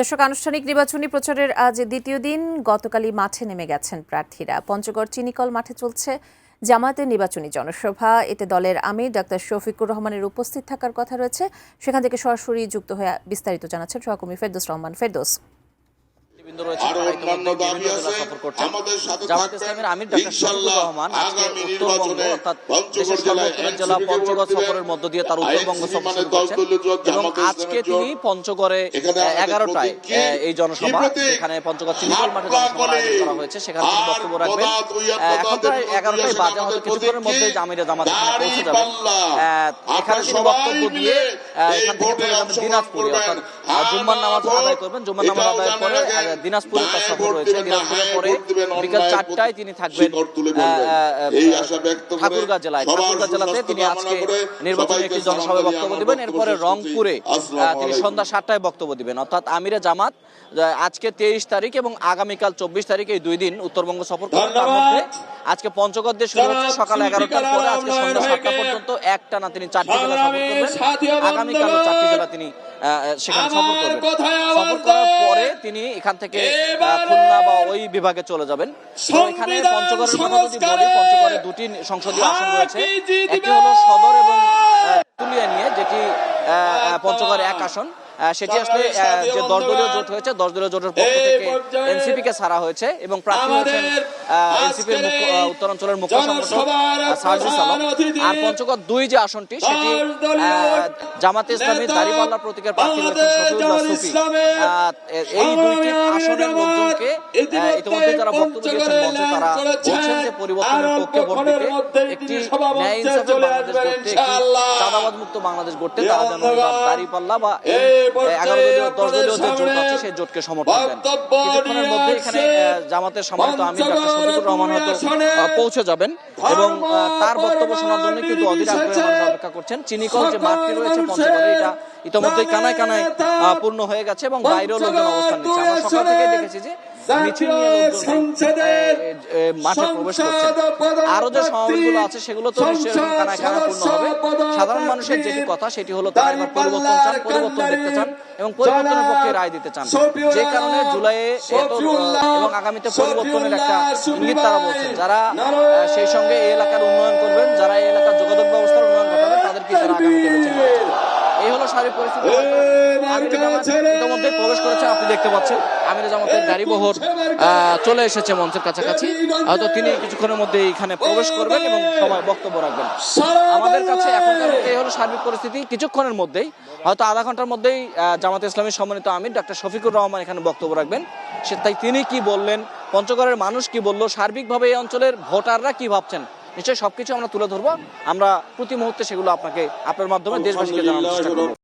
দর্শক, আনুষ্ঠানিক নির্বাচনী প্রচারের আজ দ্বিতীয় দিন। গতকালই মাঠে নেমে গেছেন প্রার্থীরা। পঞ্চগড় চিনিকল মাঠে চলছে জামায়াতের নির্বাচনী জনসভা। এতে দলের আমির ডাক্তার শফিকুর রহমানের উপস্থিত থাকার কথা রয়েছে। সেখান থেকে সরাসরি যুক্ত হয়ে বিস্তারিত জানাচ্ছেন সহকর্মী ফেরদৌস রহমান। ফেরদৌস। জামায়াত ইসলামের আমির ডাক্তার শফিকুর রহমান আজকে উত্তরবঙ্গ অর্থাৎ দেশের সর্বোত্তরের জেলা পঞ্চগড় সফরের মধ্য দিয়ে তার উত্তরবঙ্গ সফর শুরু করছেন এবং আজকে তিনি পঞ্চগড়ে 11টায় এই জনসভা, এখানে পঞ্চগড় চিনিকল মাঠে জনসভা আয়োজন করা হয়েছে, সেখানে তিনি বক্তব্য রাখবেন। এখন প্রায় 11টায় বাজে, হয়তো কিছুক্ষণের মধ্যেই আমিরে জামাত এখানে পৌঁছে যাবেন। এখানে তিনি বক্তব্য দিয়ে এখান থেকে চলে যাবেন দিনাজপুরে, অর্থাৎ জুম্মার নামাজ আদায় করবেন। জুম্মার নামাজ আদায়ের পরে দিনাজপুরে তার সফর রয়েছে। দিনাজপুরের পরে বিকাল 4টায় তিনি থাকবেন ঠাকুরগাঁ জেলায়। ঠাকুরগাঁ জেলাতে তিনি আজকে নির্বাচনী একটি জনসভায় বক্তব্য দিবেন। এরপরে রংপুরে তিনি সন্ধ্যা 7টায় বক্তব্য দিবেন। অর্থাৎ আমিরে জামাত আজকে 23 তারিখ এবং আগামীকাল 24 তারিখ এই 2 দিন উত্তরবঙ্গ সফর করবেন। তার মধ্যে আজকে পঞ্চগড় দিয়ে শুরু হচ্ছে সকাল 11টার পরে আজকে সন্ধ্যা 7টা পর্যন্ত একটানা তিনি 4টি জেলা সফর করবেন। আগামীকালও 4টি জেলা তিনি সেখানে সফর করবেন। সফর করার পরে তিনি এখান থেকে খুলনা বা ওই বিভাগে চলে যাবেন। এখানে পঞ্চগড়ের কথা যদি বলি, পঞ্চগড়ে 2টি সংসদীয় আসন রয়েছে। একটি হলো সদর এবং তুলিয়া নিয়ে, যেটি পঞ্চগড়ে 1 আসন। সেটি আসলে যে 10 দলীয় জোট হয়েছে, 10 দলীয় জোটের পক্ষ থেকে এনসিপি কে ছাড়া হয়েছে এবং প্রার্থী হচ্ছেন এনসিপির উত্তরাঞ্চলের মুখ্য সংগঠক সার্জিস আলম। আর পঞ্চগড় 2 যে আসনটি, সেটি জামাতে ইসলামী দাড়িপাল্লার প্রতীকের প্রার্থী হচ্ছেন শফিউল্লাহ সুফি। এই 2টি আসনের লোকজনকে ইতিমধ্যে যারা বক্তব্য দিয়েছেন মঞ্চে, তারা বলছেন যে পরিবর্তনের পক্ষে ভোট দিতে, একটি ন্যায় ইনসাফের বাংলাদেশ গড়তে, একটি চাঁদাবাদ মুক্ত বাংলাদেশ গড়তে তারা যেন দাড়িপাল্লা বা 11 দলীয় 10 দলীয় যে জোট আছে সেই জোটকে সমর্থন দেন। কিছুক্ষণের মধ্যে এখানে জামাতের সম্মানিত আমির ডাক্তার শফিকুর রহমান হয়তো পৌঁছে যাবেন এবং তার বক্তব্য শোনার জন্য কিন্তু অধীর আগ্রহে মানুষ অপেক্ষা করছেন। চিনিকল যে মাঠটি রয়েছে পঞ্চগড়ে, এটা ইতিমধ্যে কানায় কানায় পূর্ণ হয়ে গেছে এবং বাইরেও লোকজন অবস্থান নিচ্ছে। আমরা সকাল থেকে দেখেছি যে মিছিল নিয়ে লোকজন মাঠে প্রবেশ করছে। আরো যে সমাবেশগুলো আছে সেগুলো তো নিশ্চয়ই কানায় কানায় পূর্ণ হবে। সাধারণ মানুষের যেটি কথা, সেটি হলো তারা এবার পরিবর্তন চান, পরিবর্তন দেখতে চান এবং পরিবর্তনের পক্ষে রায় দিতে চান। যে কারণে জুলাইয়ে এবং আগামীতে পরিবর্তনের একটা ইঙ্গিত তারা বলছেন। যারা সেই সঙ্গে এই এলাকার উন্নয়ন করবেন, যারা এই এলাকার যোগাযোগ ব্যবস্থার উন্নয়ন ঘটাবেন, তাদেরকে তারা আগামীতে বেছে নিচ্ছেন। এই হলো সার্বিক পরিস্থিতি। ইতিমধ্যে প্রবেশ করেছে, আপনি দেখতে পাচ্ছেন আমিরে জামাতের গাড়ি বহর চলে এসেছে মঞ্চের কাছাকাছি। হয়তো তিনি কিছুক্ষণের মধ্যে এখানে প্রবেশ করবেন এবং সবাই বক্তব্য রাখবেন। আমাদের কাছে এখনকার এই হলো সার্বিক পরিস্থিতি। কিছুক্ষণের মধ্যেই, হয়তো আধা ঘন্টার মধ্যেই জামাতে ইসলামীর সম্মানিত আমির ডাক্তার শফিকুর রহমান এখানে বক্তব্য রাখবেন। তাই তিনি কি বললেন, পঞ্চগড়ের মানুষ কি বললো, সার্বিকভাবে এই অঞ্চলের ভোটাররা কি ভাবছেন, নিশ্চয়ই সবকিছু আমরা তুলে ধরবো। আমরা প্রতি মুহূর্তে সেগুলো আপনার মাধ্যমে দেশবাসীকে জানানোর চেষ্টা করবো।